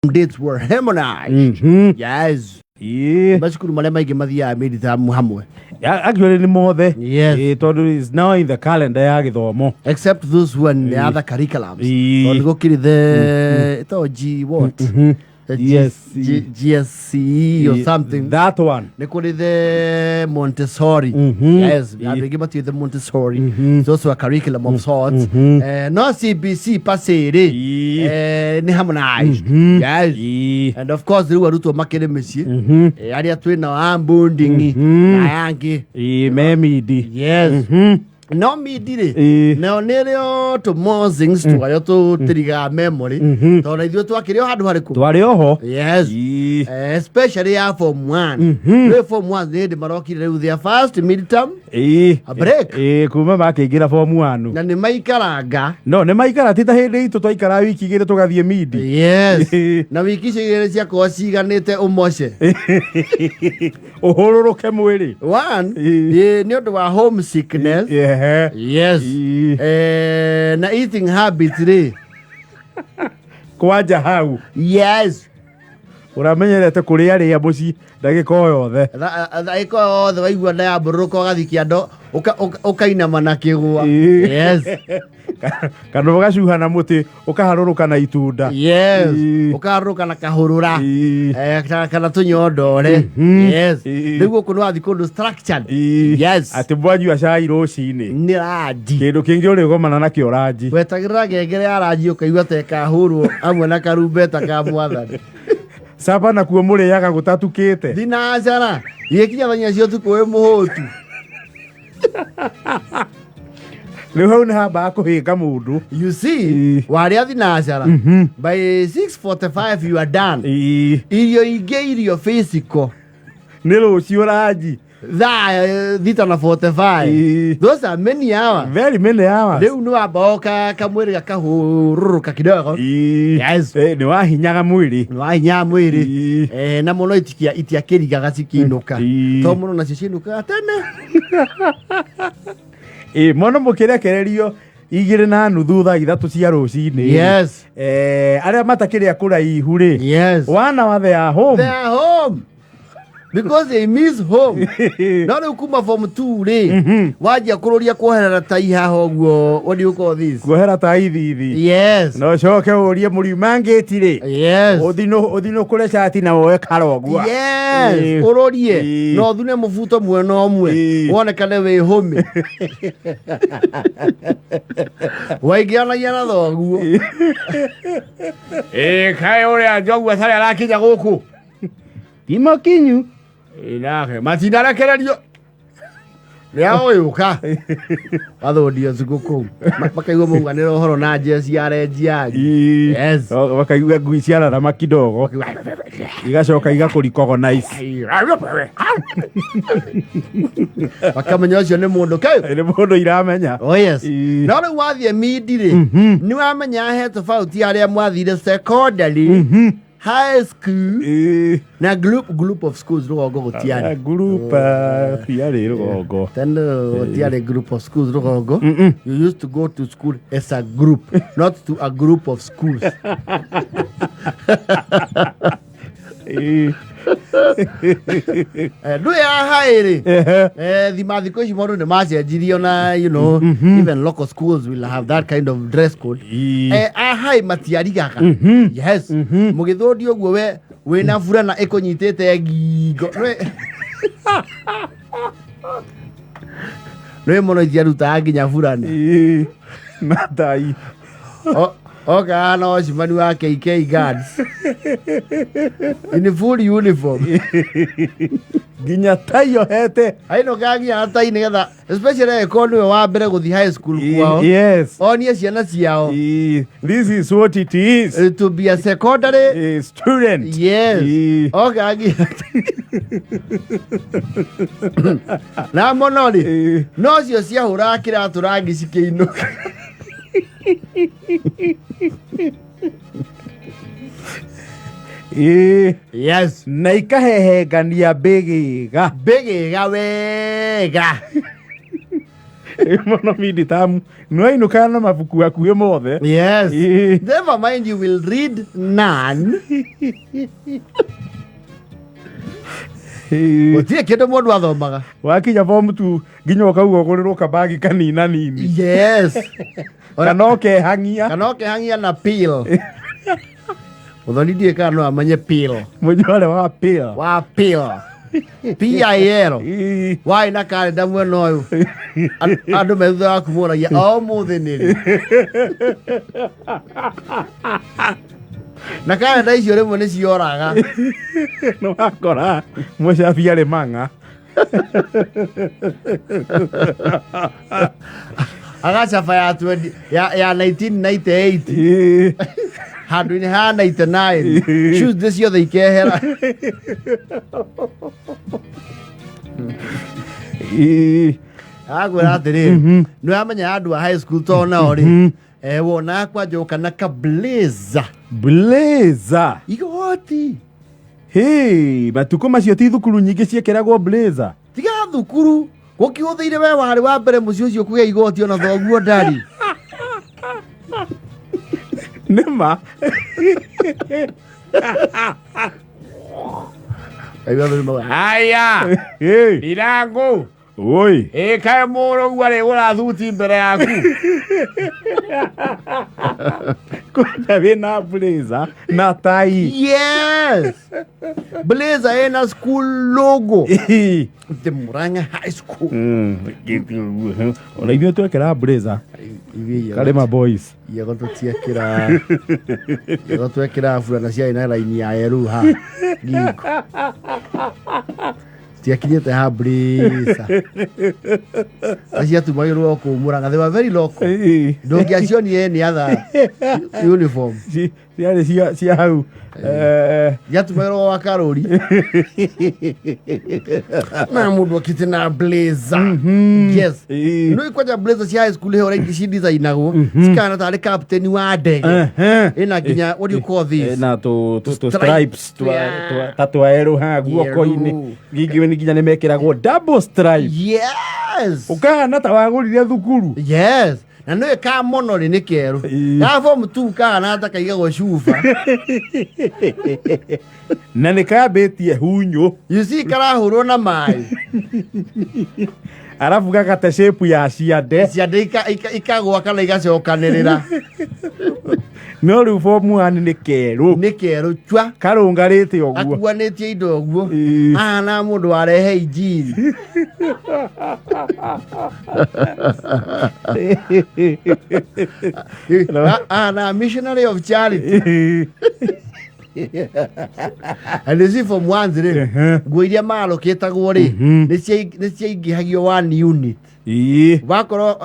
dates were harmonized. Yes. Bashukuru male maige mathia meditamu hamwe. Actually ni mothe. Yes. It is now in the calendar ya githomo. Except those who are in the other curriculums. Or go kiri the G what? Yes. GSC or something. That one. They call it the Montessori. Yes, I give it to the Montessori. It's also a curriculum of sorts. No CBC passe. Ni harmonized. Yes. And of course, they were to make it monsieur. Area twin now I'm bonding. Nayangi. Memidi. Yes. No me did it. No nereo to more things to I to trigger memory. So I do to a kill hard work. Yes. Especially Form One. Form One, they the Moroccan with their first midterm. A break. Kuma makiinuka Form One. Na ni maikaraga. No, ni maikara tita hindi to twaikara wiki igire tugathie midi. Yes. Na wiki cigire cia ko ciganite umoshe. Uhurũrũke mwĩrĩ. One, ni undu wa homesickness. Yes. Na eating habits re. Kwanja hau. Yes. Uramenyerete kuria ria muci ndagika yothe. Ndagika yothe waigua nda ya mburuko gathikia ndo ukainama na kigwa. Yes. Kana ugacuha na muti ukaharuruka na itunda. Yes. Ukaharuruka na kahurura. Kana tunyondore. Yes. Niguo kuno athi kundu structured. Yes. Ati bwanyu acai rucini. Ni raji. Kindu kingi uri gomana na kio raji. Wetagirira ngengere ya raji ukaigua te kahurwo amwe na karumbeta ka mwathani. Saba na kuo muri yaga gutatukite. Dinazara. Yekinya banya cio tukoe muhutu. Leo ni haba kuhinga mundu. You see, wari athinacara. By 6:45 you are done. Irio inge irio physical. Ni rucio raji. Thita na 45. Those are many hours. Very many hours. Leo ni waboka kamwiri gakahururuka kidogo. Yes. Ni wahinyaga mwiri. Ni wahinya mwiri. Na muno itia kiriga gacikinuka. To muno na cikinuka tene. Mono mukirekererio igire na nuthu thaa ithatu cia rucini. Yes. Aria matakiria kuraihu ri. Yes. Wana wa they are home. They are home. Because they miss home. None ukuma Form 2 ri. Wajia kururia kuoherera tai haho guo. What do you call this? Kuohera tai thithi. Yes. No coke urie muriumangiti ri. Yes. Odino kure chati na woe karogwa. Yes. Urorie. No thune mufuto mwena omwe. Wone kane we home. Waigiana yana thoguo. Kai ore ajogu asare arakinya guku. Timokinyu. Inahe matinara kererio. Leo yuka. Wathodio zuguku. Makaigwa munganiro horo na jesi ya rejiaji. Yes. Wakaigwa ngui ciara na makidogo. Igacoka igakurikogo nice. Wakamenya ucio ni mundu kai. Ni mundu iramenya. Oh yes. No ni wathie midire. Ni wamenya he tofauti aria mwathire secondary. High school na group of schools rugongo gutiari group tiari rugongo tendo tiari group of schools rugongo. You used to go to school as a group, not to a group of schools. Do ya hairi the mathiko modo ne macenjirio na you know even local schools will have that kind of dress code. Hai matiarigaga. Yes. Mugithodio guo we na fura na ekonyitete ngingo no mono ijaruta nginya fura ni matai. Okay, no, she manu wa KK guards. In full uniform. Ginya tayo hete. I know gagia tai nigetha, especially economy wa mbere guthi high school kwao. Yes. Onie ciana ciao. This is what it is. To be a secondary student. Yes. Okay. Na monoli. No cio cia hura kira turangi cikiinuka. Yes. Na ikahehengania bigiga wega. Mono midi tamu. No inuka na mabuku akuwe mothe. Yes. Never mind, you will read none. Gũtirĩ kĩndũ mũndũ athomaga. Wakinya form 2 nginya ũkauga ũgũrĩrwo kabagi kanina nini. Yes. Kana ũkehangia na pill. Ũthoni ndiĩ kana no amenye pill. Mũnyore wa pill. Wa pill. P-I-L. Wai na kalenda mwena ũyũ. Andũ methutha waku moragia o mũthĩ nĩrĩ. Na kalenda icio rĩmwe nĩ cioraga. No wakora mũcabi arĩ mang'a. Agacaba ya 1998. Handũ-inĩ ha 99. Shoes nĩ ciothe ikehera. Agwĩra atĩrĩ, nĩwamenya andũ a high school to nao rĩ, wona kwanjũka na ka blazer. Blazer. Igoti. Hey, matukũ macio ti thukuru nyingĩ ciekĩragwo blazer. Tiga thukuru. Gũkĩhũthĩire we warĩ wa mbere mũciĩ ũcio kũgĩa igoti ona thoguo ndarĩ. Nĩma. Haya. Mirango. Oi. Kae mũrũ gwarĩ gũra thuti mbere yaku. Kwanja wĩna blazer na tai. Yes. Blazer ina school logo. The Murang'a High School. Ona ithuĩ twekĩra blazer. Karema boys. Yego twekĩra burana cia ina raini ya eru ha. Giko. Tiakinyĩte ha blazer. Acia tumagĩrwo kũ Murang'a, they were very local. Ndũngĩacionire nĩ other uniform. Ciarĩ cia hau. Yatumagĩrwo wa Karũri. Na mũndũ akĩte na blazer. Yes. No ikwaja blazer cia high school heo rĩngĩ ci designagwo. Cikana tarĩ captain wa ndege. Ĩna nginya, what do you call this? Na to stripes twa erũ ha guoko-inĩ. Ningĩ nginya nĩ mekĩragwo double stripe. Yes. Ũkahana ta wagũrire thukuru. Yes. Na nĩ ka mono rĩ nĩ kerũ. Ya form 2 kana atakaigagwo cuba. Na nĩ kambĩtie hunyũ. You see karahũrwo na maĩ. Arabu gagate shape ya ciande. Ciande ikagwa kana igacokanĩrĩra. No rĩu form 1 nĩ kerũ. Nĩ kerũ chwa. Karũngarĩte ũguo. Akuanĩtie indo ũguo. Na mũndũ warehe injiri. Na missionary of charity. And you see from one rĩ, nguo iria malokĩtagwo rĩ, nĩ ciaingĩhagio 1 unit. Wakorwo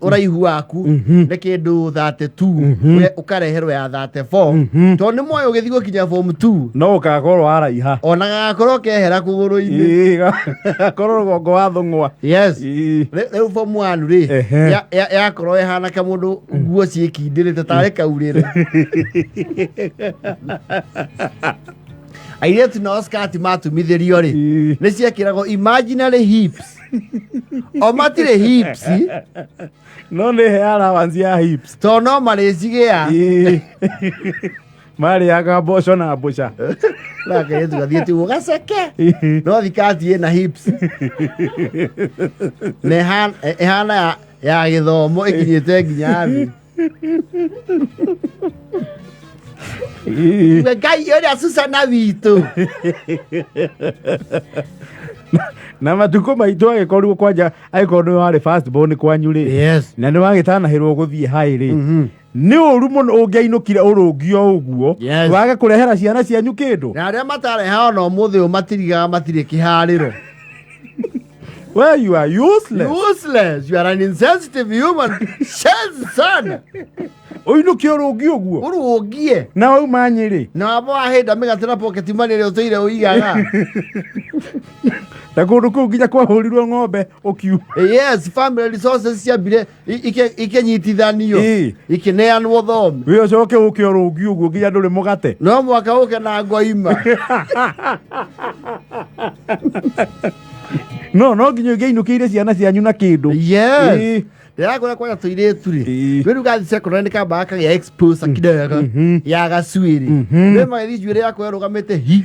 ũraihu waku nĩ kĩndũ 32 ũkareherwo ya 34 tondũ nĩ moyo ũgĩthiĩ gũkinya form 2 no ũgakorwo waraiha ona gagakorwo kehera kũgũrũ-inĩ gakorwo rũgongo wa thũng'wa. Yes. Rĩu form 1 rĩ yakorwo ĩhana kamũndũ nguo ciĩkindĩrĩte tarĩ kaurĩre. Airĩtu nao skati matumithĩrio rĩ nĩ ciekĩragwo imaginary hips. O matirĩ hips. No nĩ he allowance ya hips. To no marĩcigĩa. Marĩaga mboco na mbũca. Na kairĩtu gathiĩte ũguo gaceke. No thikati ĩna hips. Na ĩhana ya gĩthomo ĩkinyĩte nginya thĩ. Ngai ũrĩa Susana witũ. Na matukũ maitũ agĩkorirwo kwanja agĩkorwo nĩ warĩ first born kwanyu rĩ. Yes. Na nĩ wagĩtanahĩrwo gũthiĩ high rĩ. Nĩ ũru mũno ũngĩainũkire ũrũngio ũguo. Wage kũrehera ciana cianyu kĩndũ. Na arĩa matareha ona ũmũthĩ ũyũ matirigaga matirĩ kĩharĩro. Well, you are useless. Useless. You are an insensitive human. Shes sana. Ũinũkio ũrũngio ũguo. Ũrũngie. Na wauma Nyĩrĩ. Na wamba wahĩnda mĩgate na pocket money ĩrĩa ũtũire ũigaga. Na kũndũ kũu nginya kwahũrirwo ng'ombe ũkiu. Yes, family resources ciambire ikĩnyitithanio. Ikĩneanwo thomi. Wĩ ũcoke ũke ũrũngio ũguo nginya ndũrĩ mũgate. No mwaka ũke na ngoima. no nginya ngĩinũkĩire ciana cianyu na kĩndũ. Yes. Ndĩrakũra kwanja tũirĩtu rĩ. Rĩu gathi secondary nĩkambaga kagĩa exposure kidogo ya gacuĩrĩ. Rĩu magĩthiĩ njuĩrĩ yakwa ĩrũgamĩte hi.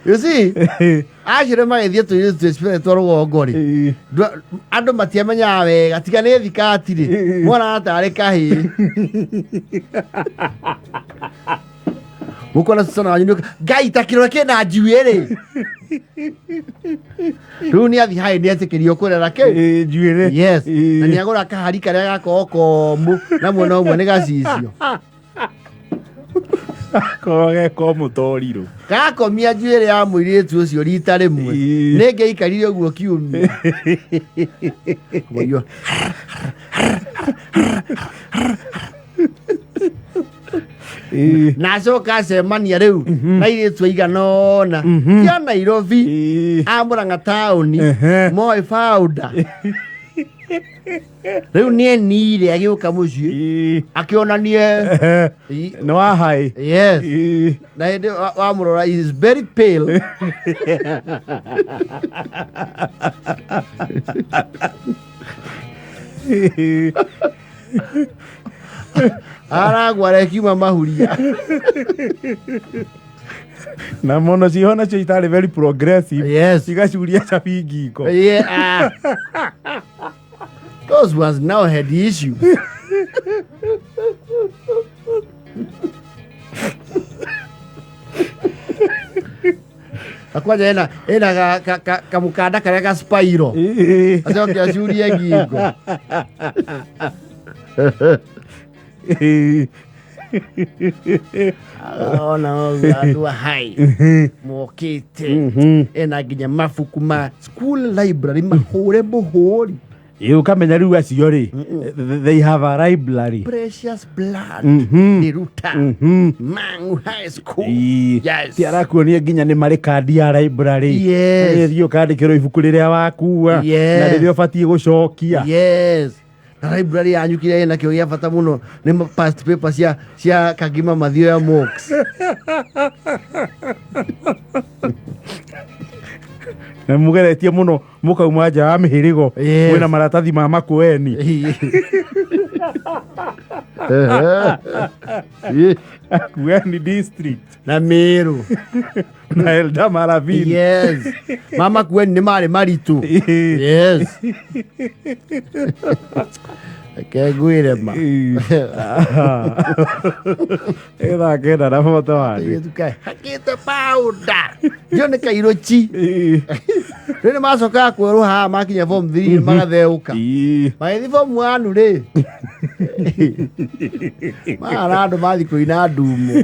You see? Acire magĩthiĩ tũirĩtu tũespecially twa rũgongo rĩ. Andũ matiamenyaga wega tiga nĩ thikati rĩ. Mwana atarĩ kahĩĩ. Mukona sana wanyu Ngai takirore kena njuĩrĩ. Rĩu nĩ athi haĩ nĩ etĩkĩrio kũrera kĩ njuĩrĩ. Yes. Na nĩ agũra kahari karĩa gakoragwo komũ na mwena ũmwe nĩ gacicio. Koge komũ torirũ. Gakomia njuĩrĩ ya mũirĩtu ũcio rita rĩmwe. Nĩ ngĩikarire ũguo kiumia. Mũiyo. Na coka acemania rĩu na irĩtu aiganona cia Nairobi a Mũrang'a taũni moĩ founder rĩu nĩ enire agĩũka mũciĩ akĩonanie nĩ wa haĩ. Yes. Na hĩndĩ wamũrora is very pale. Aragwa rekiuma mahuria. Na mono ciona cio itarĩ very progressive. Yes. Cigacuria cabi ngingo. Yeah. Those ones now had issues. Akwanja ena kamukanda karĩa ga spiral. Acoke acurie ngingo. No, andũ a hai mokĩte ena nginya mabuku ma school library mahũre mũhũri. Ukamenya rĩu acio rĩ, they have a library. Precious blood nĩ ruta Mang'u high school. Yes. Tiarakuonia nginya nĩ marĩ kandi ya library. Yes. Thiĩ ũkandĩkĩrwo ibuku rĩrĩa wakua na rĩrĩa ũbatiĩ gũcokia. Yes. Na library yanyu kĩrĩa ĩna kĩo gĩa bata mũno nĩ past paper cia Kagima Mathioya Mox. Na mugeretie mũno mũkauma nja wa mĩhĩrĩgo mwĩna maratathi ma Makueni. Makueni district na Meru na Elda Maravini. Yes. Mama Makueni nĩ marĩ maritũ. Yes. Kegwire ma. Eda kenda na foto wani. Hakite powder. Yo nĩ kairochi. Rĩrĩ macoka kwĩruha makinya form 3 magatheuka. Magĩthiĩ form 1 rĩ. Mara andũ mathi kũina ndumo.